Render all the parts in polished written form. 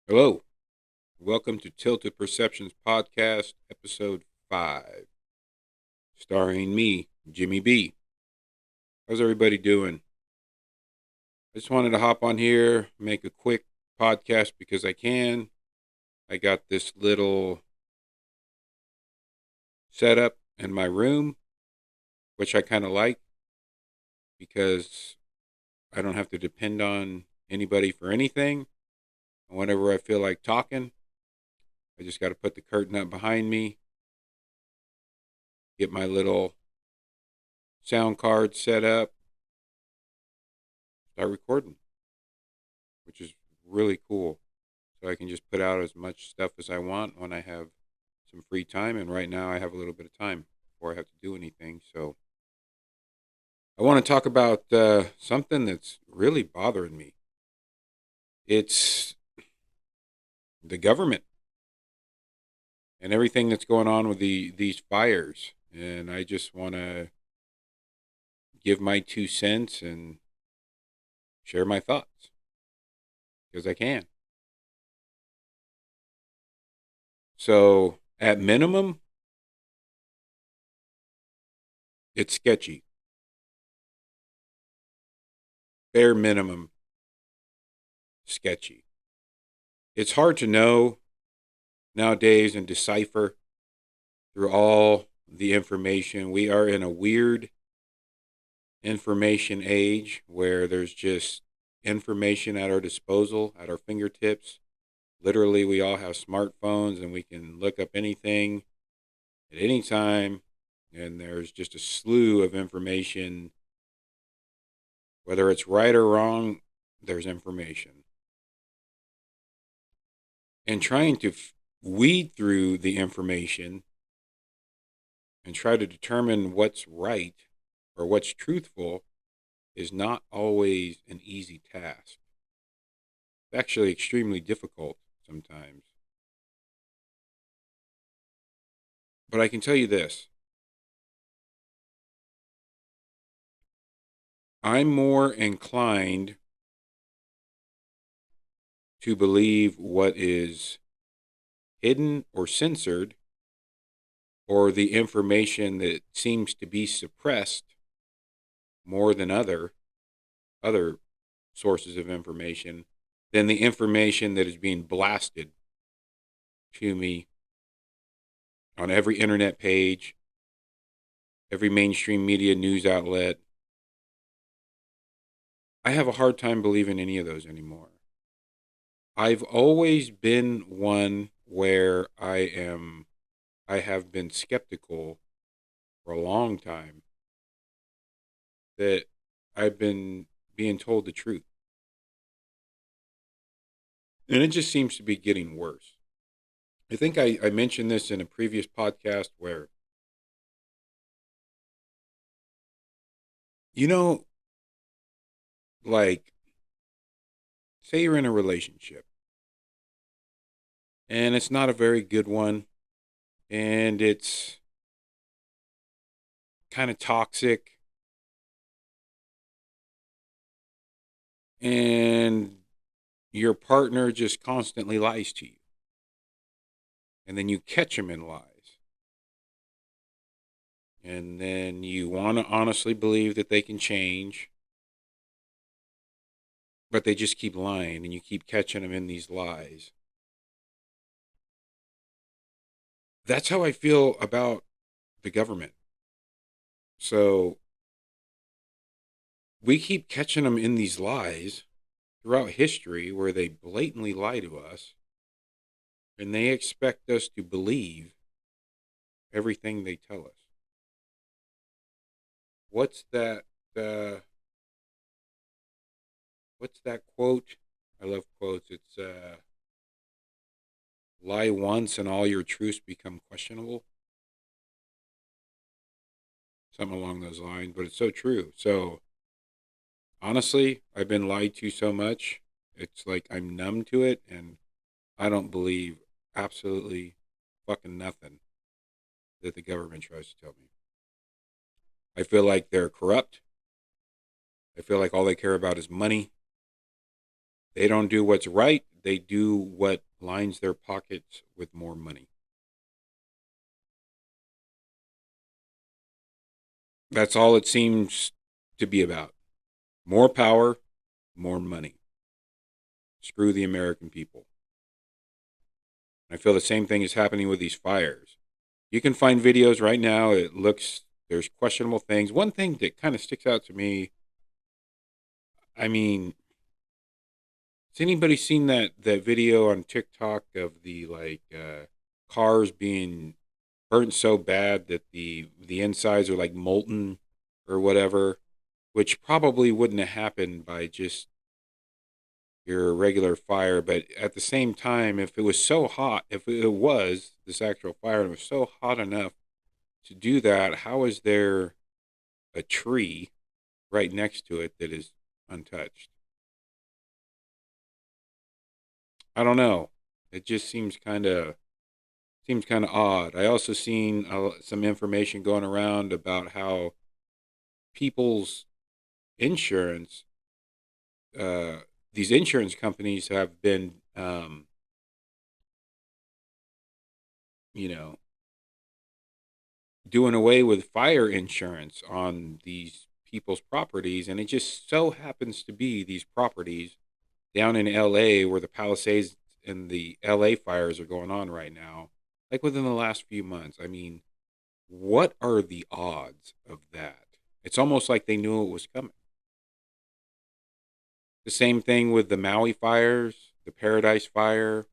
Hello, welcome to Tilted Perceptions Podcast, Episode 5, starring me, Jimmy B. How's everybody doing? I just wanted to hop on here, make a quick podcast because I can. I got this little setup in my room, which I kind of like because I don't have to depend on anybody for anything. And whenever I feel like talking, I just got to put the curtain up behind me, get my little sound card set up, start recording, which is really cool. So I can just put out as much stuff as I want when I have some free time. And right now I have a little bit of time before I have to do anything. So I want to talk about something that's really bothering me. It's the government and everything that's going on with these fires. And I just want to give my 2 cents and share my thoughts because I can. So at minimum, it's sketchy. Bare minimum, sketchy. It's hard to know nowadays and decipher through all the information. We are in a weird information age where there's just information at our disposal, at our fingertips. Literally, we all have smartphones and we can look up anything at any time. And there's just a slew of information. Whether it's right or wrong, there's information. And trying to weed through the information and try to determine what's right or what's truthful is not always an easy task. It's actually extremely difficult sometimes. But I can tell you this, I'm more inclined to believe what is hidden or censored or the information that seems to be suppressed more than other sources of information than the information that is being blasted to me on every internet page, every mainstream media news outlet. I have a hard time believing any of those anymore. I've always been one where I have been skeptical for a long time that I've been being told the truth. And it just seems to be getting worse. I think I mentioned this in a previous podcast where, you know, like, say you're in a relationship and it's not a very good one and it's kind of toxic and your partner just constantly lies to you and then you catch them in lies. And then you want to honestly believe that they can change, but they just keep lying and you keep catching them in these lies. That's how I feel about the government. So we keep catching them in these lies throughout history where they blatantly lie to us and they expect us to believe everything they tell us. What's that? Uh, what's that quote? I love quotes. It's lie once and all your truths become questionable. Something along those lines, but it's so true. So honestly, I've been lied to so much. It's like I'm numb to it and I don't believe absolutely fucking nothing that the government tries to tell me. I feel like they're corrupt. I feel like all they care about is money. They don't do what's right. They do what lines their pockets with more money. That's all it seems to be about. More power, more money. Screw the American people. I feel the same thing is happening with these fires. You can find videos right now. It looks, there's questionable things. One thing that kind of sticks out to me, I mean, has anybody seen that video on TikTok of the cars being burnt so bad that the insides are like molten or whatever, which probably wouldn't have happened by just your regular fire. But at the same time, if it was so hot, if it was this actual fire and it was so hot enough to do that, how is there a tree right next to it that is untouched? I don't know. It just seems kind of odd. I also seen some information going around about how people's insurance, uh, these insurance companies have been, you know, doing away with fire insurance on these people's properties, and it just so happens to be these properties down in L.A. where the Palisades and the L.A. fires are going on right now, like within the last few months. I mean, what are the odds of that? It's almost like they knew it was coming. The same thing with the Maui fires, the Paradise Fire,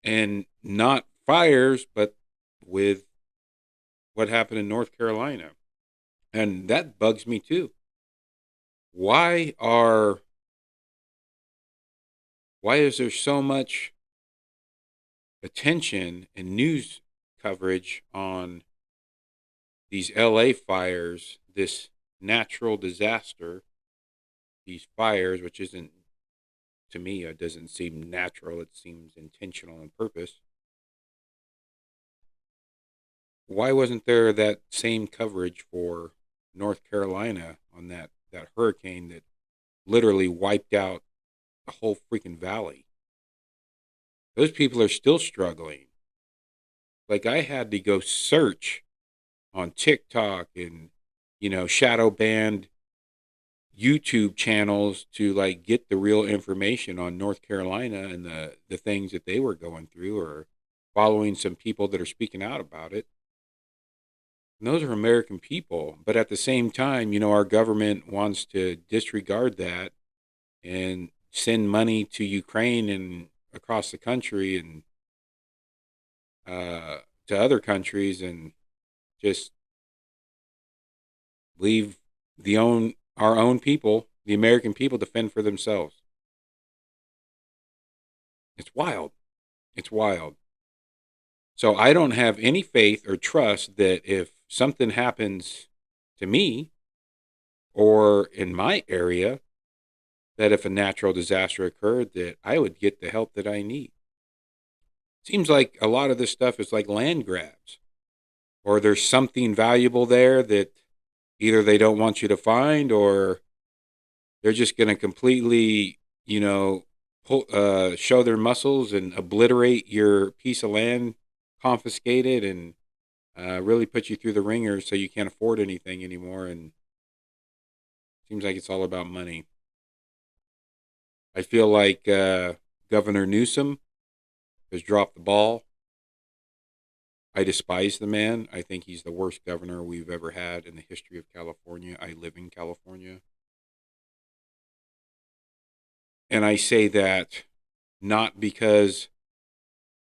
and not fires, but with what happened in North Carolina. And that bugs me too. Why are why is there so much attention and news coverage on these LA fires, this natural disaster, these fires, which isn't, to me, it doesn't seem natural, it seems intentional on purpose. Why wasn't there that same coverage for North Carolina on that hurricane that literally wiped out the whole freaking valley? Those people are still struggling. Like, I had to go search on TikTok and, shadow banned YouTube channels to like get the real information on North Carolina and the things that they were going through, or following some people that are speaking out about it. And those are American people, but at the same time, our government wants to disregard that and send money to Ukraine and across the country and to other countries, and just leave our own people, the American people, to fend for themselves. It's wild. It's wild. So I don't have any faith or trust that if something happens to me or in my area, that if a natural disaster occurred, that I would get the help that I need. Seems like a lot of this stuff is like land grabs, or there's something valuable there that either they don't want you to find, or they're just going to completely, show their muscles and obliterate your piece of land, confiscate it, and really put you through the ringer so you can't afford anything anymore. And it seems like it's all about money. I feel like Governor Newsom has dropped the ball. I despise the man. I think he's the worst governor we've ever had in the history of California. I live in California. And I say that not because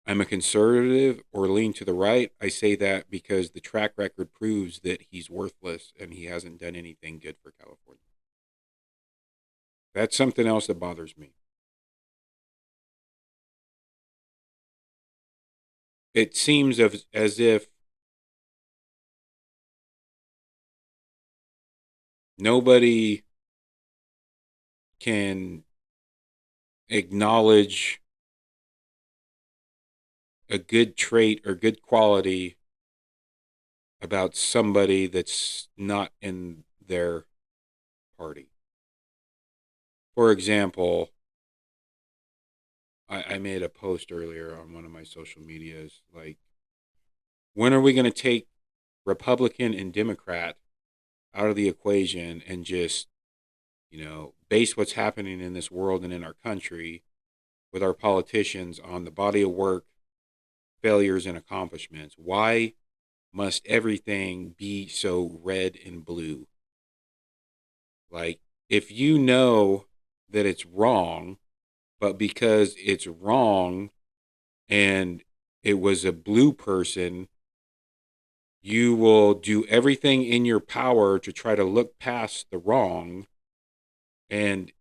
I'm a conservative or lean to the right. I say that because the track record proves that he's worthless and he hasn't done anything good for California. That's something else that bothers me. It seems as if nobody can acknowledge a good trait or good quality about somebody that's not in their party. For example, I made a post earlier on one of my social medias like, when are we going to take Republican and Democrat out of the equation and just, base what's happening in this world and in our country with our politicians on the body of work, failures, and accomplishments? Why must everything be so red and blue? Like, if you know that it's wrong, but because it's wrong and it was a blue person, you will do everything in your power to try to look past the wrong and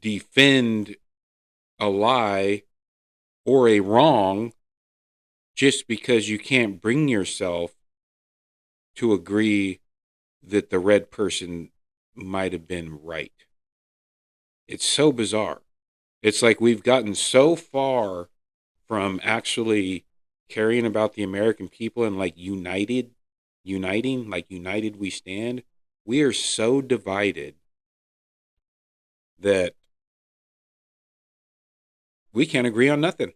defend a lie or a wrong just because you can't bring yourself to agree that the red person might have been right. It's so bizarre. It's like we've gotten so far from actually caring about the American people and like uniting, like united we stand. We are so divided that we can't agree on nothing.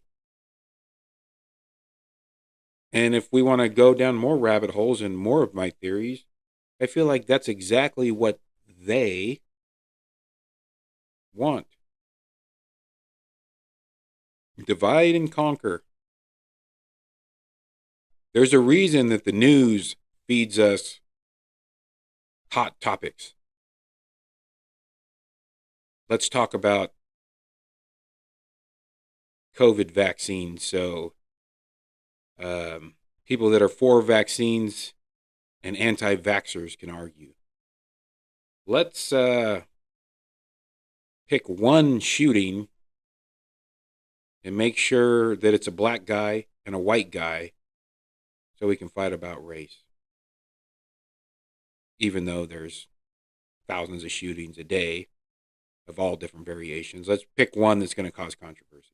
And if we want to go down more rabbit holes and more of my theories, I feel like that's exactly what they want. Divide and conquer. There's a reason that the news feeds us hot topics. Let's talk about COVID vaccines. So, people that are for vaccines and anti vaxxers can argue. Let's pick one shooting and make sure that it's a black guy and a white guy so we can fight about race. Even though there's thousands of shootings a day of all different variations, let's pick one that's going to cause controversy.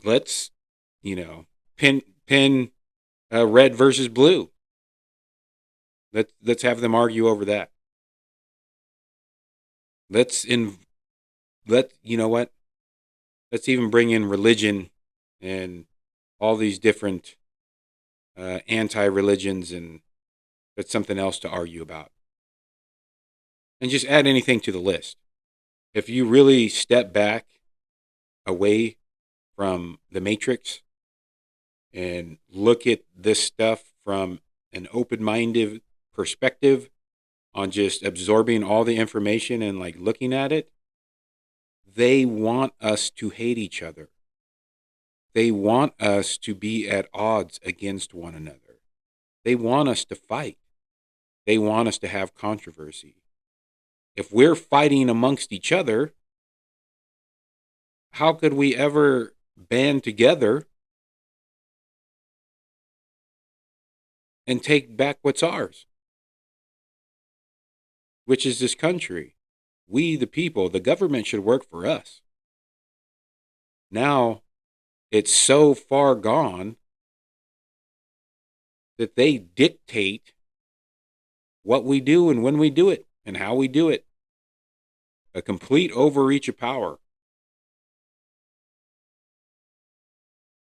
Let's, you know, pin red versus blue. Let's have them argue over that. Let's in let you know what? Let's even bring in religion and all these different anti-religions, and that's something else to argue about. And just add anything to the list. If you really step back away from the matrix and look at this stuff from an open-minded perspective on just absorbing all the information and like looking at it, they want us to hate each other. They want us to be at odds against one another. They want us to fight. They want us to have controversy. If we're fighting amongst each other, how could we ever band together and take back what's ours, which is this country? We, the people, the government should work for us. Now, it's so far gone that they dictate what we do and when we do it and how we do it. A complete overreach of power.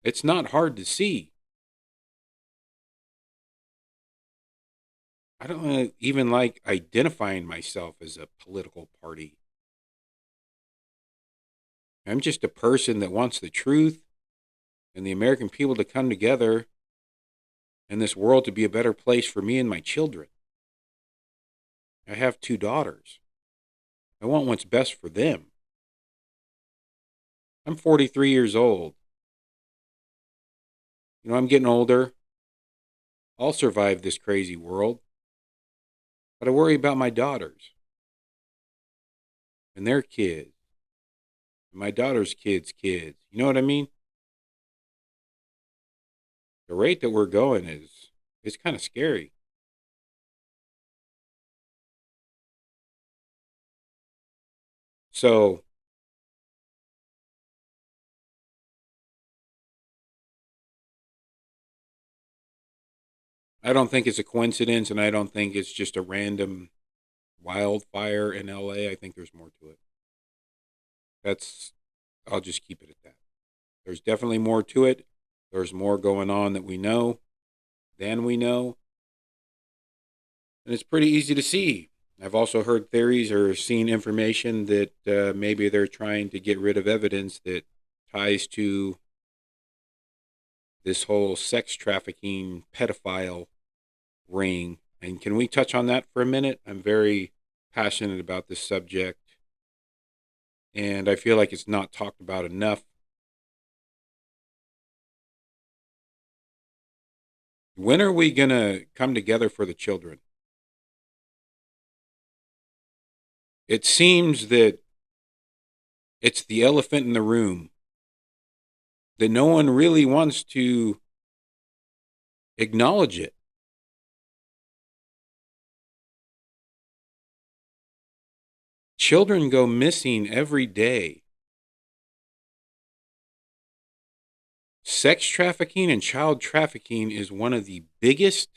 It's not hard to see. I don't even like identifying myself as a political party. I'm just a person that wants the truth and the American people to come together and this world to be a better place for me and my children. I have 2 daughters. I want what's best for them. I'm 43 years old. I'm getting older. I'll survive this crazy world. But I worry about my daughters and their kids. And my daughter's kids. You know what I mean? The rate that we're going is kind of scary. So I don't think it's a coincidence, and I don't think it's just a random wildfire in LA. I think there's more to it. That's, I'll just keep it at that. There's definitely more to it. There's more going on that we know than we know. And it's pretty easy to see. I've also heard theories or seen information that maybe they're trying to get rid of evidence that ties to this whole sex trafficking pedophile ring. And can we touch on that for a minute? I'm very passionate about this subject, and I feel like it's not talked about enough. When are we going to come together for the children? It seems that it's the elephant in the room that no one really wants to acknowledge it. Children go missing every day. Sex trafficking and child trafficking is one of the biggest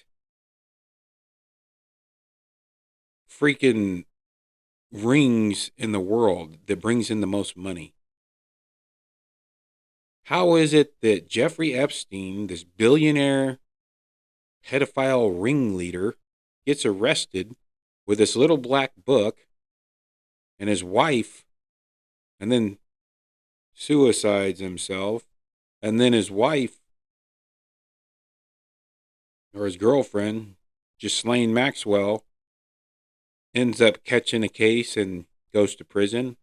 freaking rings in the world that brings in the most money. How is it that Jeffrey Epstein, this billionaire pedophile ringleader, gets arrested with this little black book and his wife, and then suicides himself, and then his wife or his girlfriend, Ghislaine Maxwell, ends up catching a case and goes to prison?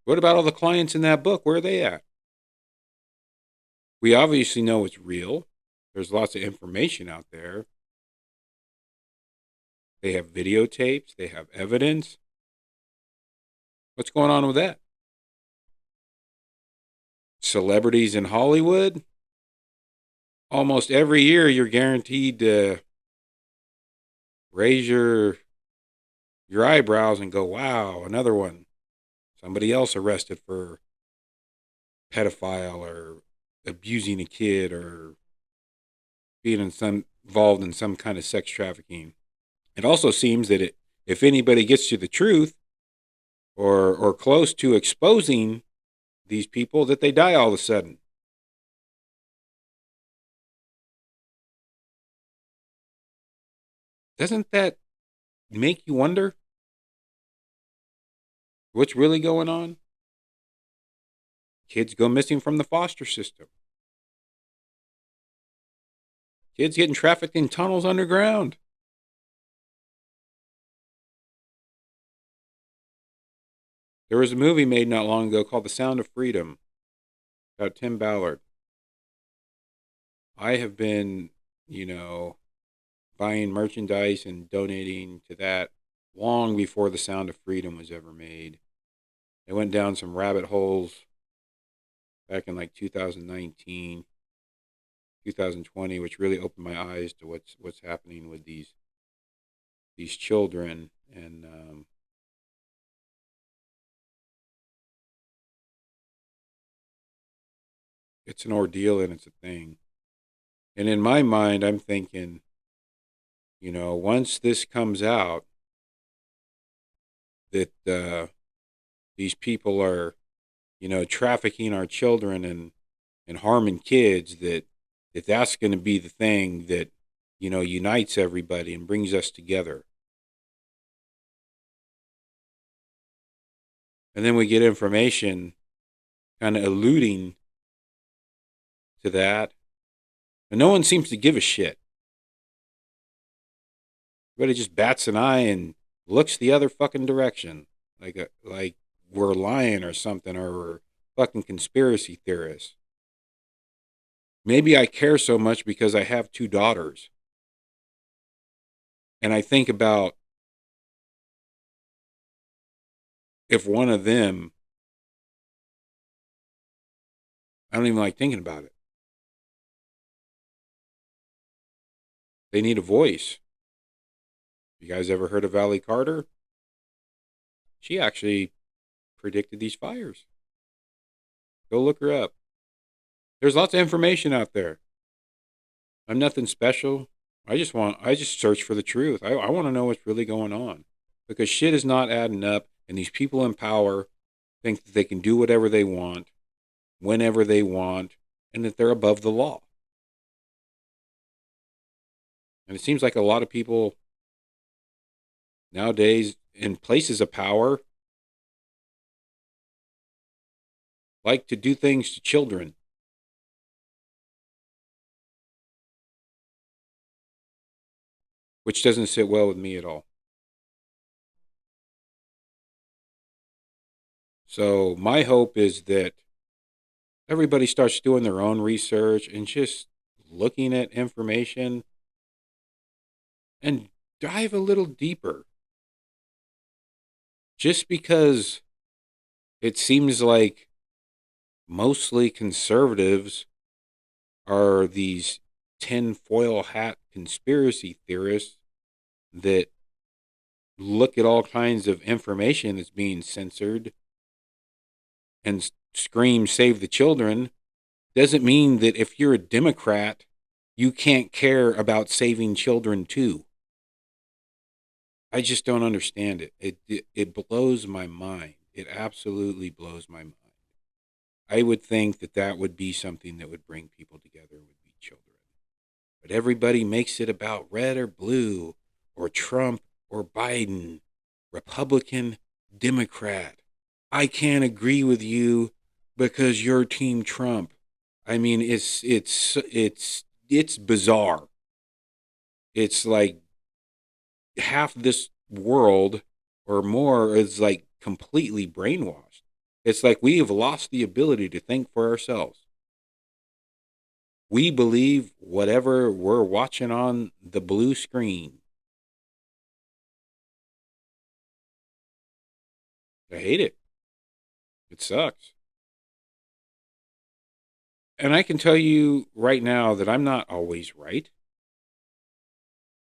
What about all the clients in that book? Where are they at? We obviously know it's real. There's lots of information out there. They have videotapes. They have evidence. What's going on with that? Celebrities in Hollywood? Almost every year you're guaranteed to raise your eyebrows and go, wow, another one. Somebody else arrested for pedophile or abusing a kid or being involved in some kind of sex trafficking. It also seems that if anybody gets to the truth or close to exposing these people, that they die all of a sudden. Doesn't that make you wonder what's really going on? Kids go missing from the foster system. Kids getting trafficked in tunnels underground. There was a movie made not long ago called The Sound of Freedom about Tim Ballard. I have been, buying merchandise and donating to that long before The Sound of Freedom was ever made. I went down some rabbit holes back in like 2019, 2020, which really opened my eyes to what's happening with these children. And it's an ordeal and it's a thing. And in my mind, I'm thinking, once this comes out, that these people are, trafficking our children and harming kids, that's going to be the thing that, unites everybody and brings us together. And then we get information kind of alluding to that. And no one seems to give a shit. Everybody just bats an eye and looks the other fucking direction. Like we're lying or something, or we're fucking conspiracy theorists. Maybe I care so much because I have 2 daughters. And I think about if one of them, I don't even like thinking about it. They need a voice. You guys ever heard of Valley Carter? She actually predicted these fires. Go look her up. There's lots of information out there. I'm nothing special. I just search for the truth. I want to know what's really going on because shit is not adding up, and these people in power think that they can do whatever they want, whenever they want, and that they're above the law. And it seems like a lot of people nowadays in places of power like to do things to children, which doesn't sit well with me at all. So my hope is that everybody starts doing their own research and just looking at information and dive a little deeper. Just because it seems like mostly conservatives are these tinfoil hat conspiracy theorists that look at all kinds of information that's being censored and scream save the children doesn't mean that if you're a Democrat, you can't care about saving children too. I just don't understand it. It blows my mind. It absolutely blows my mind. I would think that that would be something that would bring people together would be children. But everybody makes it about red or blue or Trump or Biden, Republican, Democrat. I can't agree with you because you're team Trump. I mean, it's bizarre. It's like half this world or more is like completely brainwashed. It's like we have lost the ability to think for ourselves. We believe whatever we're watching on the blue screen. I hate it. It sucks. And I can tell you right now that I'm not always right.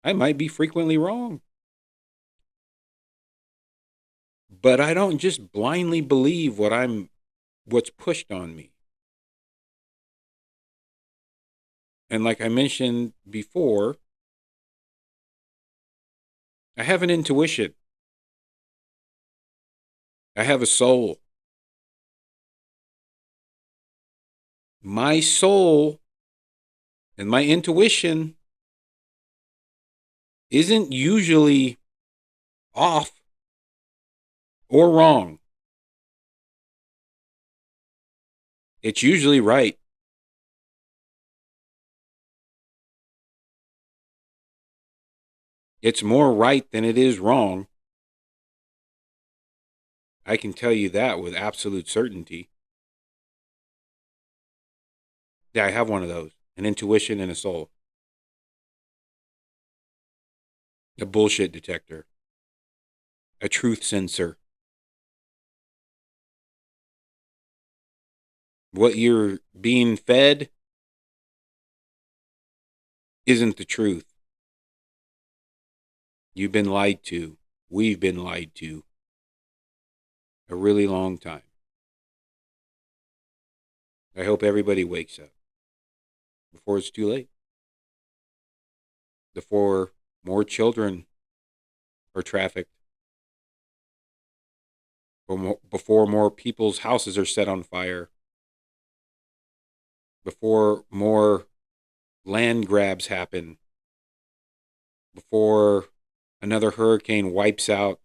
I might be frequently wrong. But I don't just blindly believe what's pushed on me. And like I mentioned before, I have an intuition. I have a soul. My soul and my intuition isn't usually off or wrong. It's usually right. It's more right than it is wrong. I can tell you that with absolute certainty. Yeah, I have one of those, an intuition and a soul, a bullshit detector, a truth sensor. What you're being fed isn't the truth. You've been lied to. We've been lied to a really long time. I hope everybody wakes up before it's too late, before more children are trafficked, before more people's houses are set on fire, before more land grabs happen, before another hurricane wipes out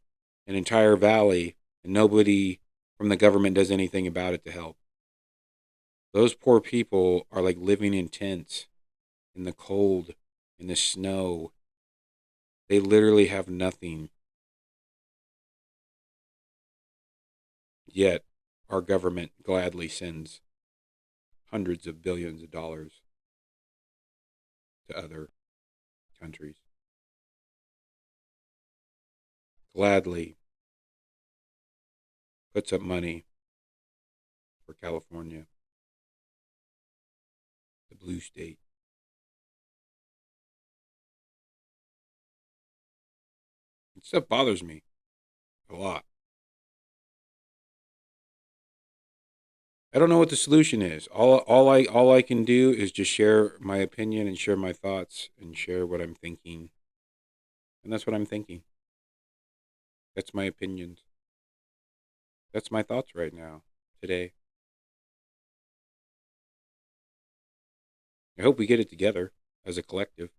an entire valley and nobody from the government does anything about it to help. Those poor people are like living in tents in the cold, in the snow. They literally have nothing. Yet our government gladly sends hundreds of billions of dollars to other countries. Gladly puts up money for California, the blue state. It stuff bothers me a lot. I don't know what the solution is. All I can do is just share my opinion and share my thoughts and share what I'm thinking. And that's what I'm thinking. That's my opinions. That's my thoughts right now, today. I hope we get it together as a collective.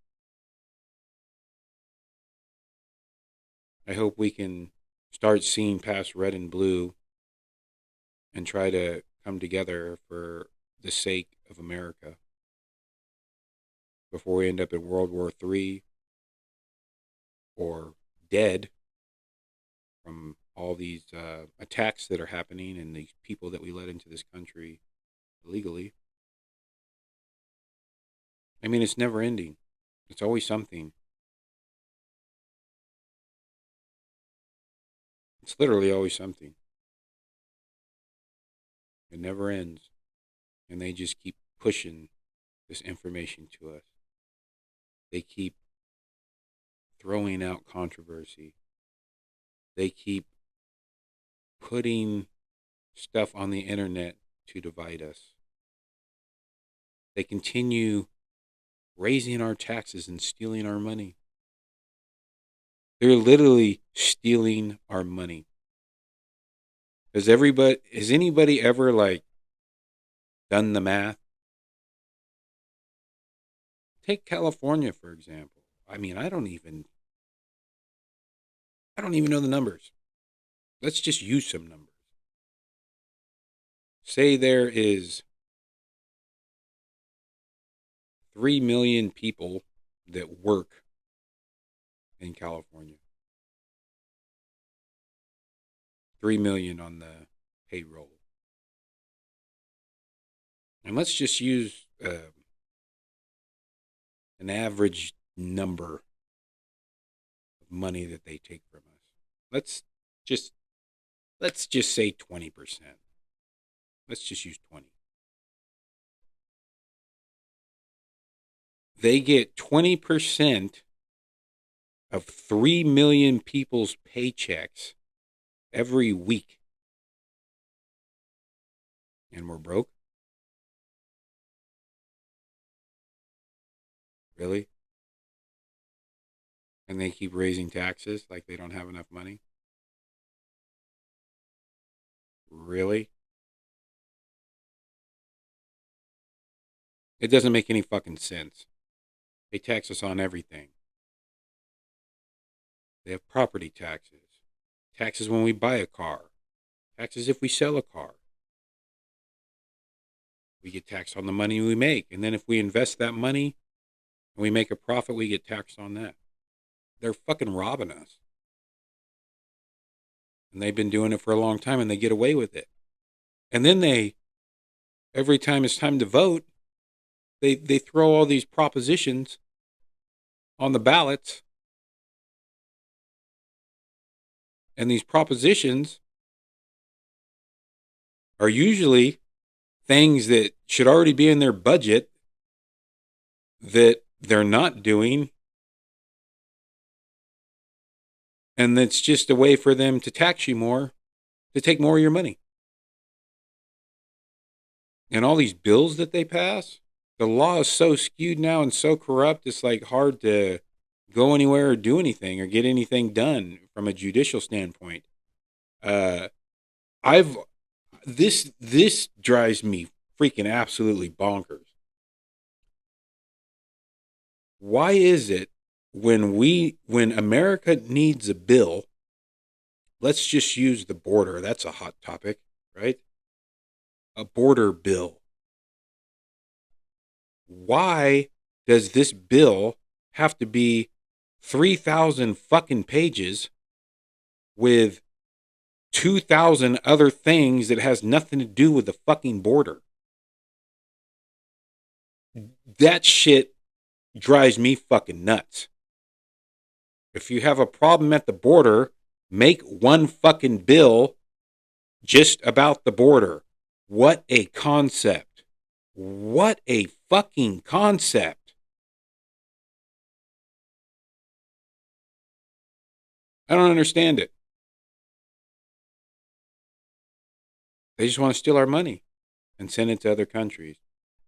I hope we can start seeing past red and blue and try to come together for the sake of America before we end up in World War III or dead from all these attacks that are happening and these people that we let into this country illegally. I mean, it's never ending. It's always something. It's literally always something. It never ends. And they just keep pushing this information to us. They keep throwing out controversy. They keep putting stuff on the internet to divide us. They continue raising our taxes and stealing our money. They're literally stealing our money. Has anybody ever like done the math? Take California for example. I mean, I don't even know the numbers. Let's just use some numbers. Say there is 3 million people that work in California. 3 million on the payroll. And let's just use an average number of money that they take from us. Let's just let's just say 20%. Let's just use 20. They get 20% of 3 million people's paychecks every week. And we're broke? Really? And they keep raising taxes like they don't have enough money? Really? It doesn't make any fucking sense. They tax us on everything. They have property taxes, taxes when we buy a car, taxes if we sell a car. We get taxed on the money we make. And then if we invest that money and we make a profit, we get taxed on that. They're fucking robbing us. And they've been doing it for a long time and they get away with it. And then every time it's time to vote, they throw all these propositions on the ballots. And these propositions are usually things that should already be in their budget that they're not doing. And that's just a way for them to tax you more, to take more of your money. And all these bills that they pass, the law is so skewed now and so corrupt, it's like hard to go anywhere or do anything or get anything done from a judicial standpoint. Uh, I've this drives me freaking absolutely bonkers. Why is it when America needs a bill, let's just use the border. That's a hot topic, right? A border bill. Why does this bill have to be 3,000 fucking pages with 2,000 other things that has nothing to do with the fucking border? That shit drives me fucking nuts. If you have a problem at the border, make one fucking bill just about the border. What a concept. What a fucking concept. I don't understand it. They just want to steal our money. and send it to other countries.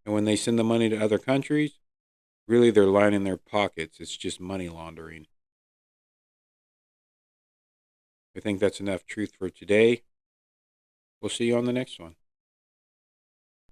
And when they send the money to other countries, really they're lining their pockets. It's just money laundering. I think that's enough truth for today. We'll see you on the next one.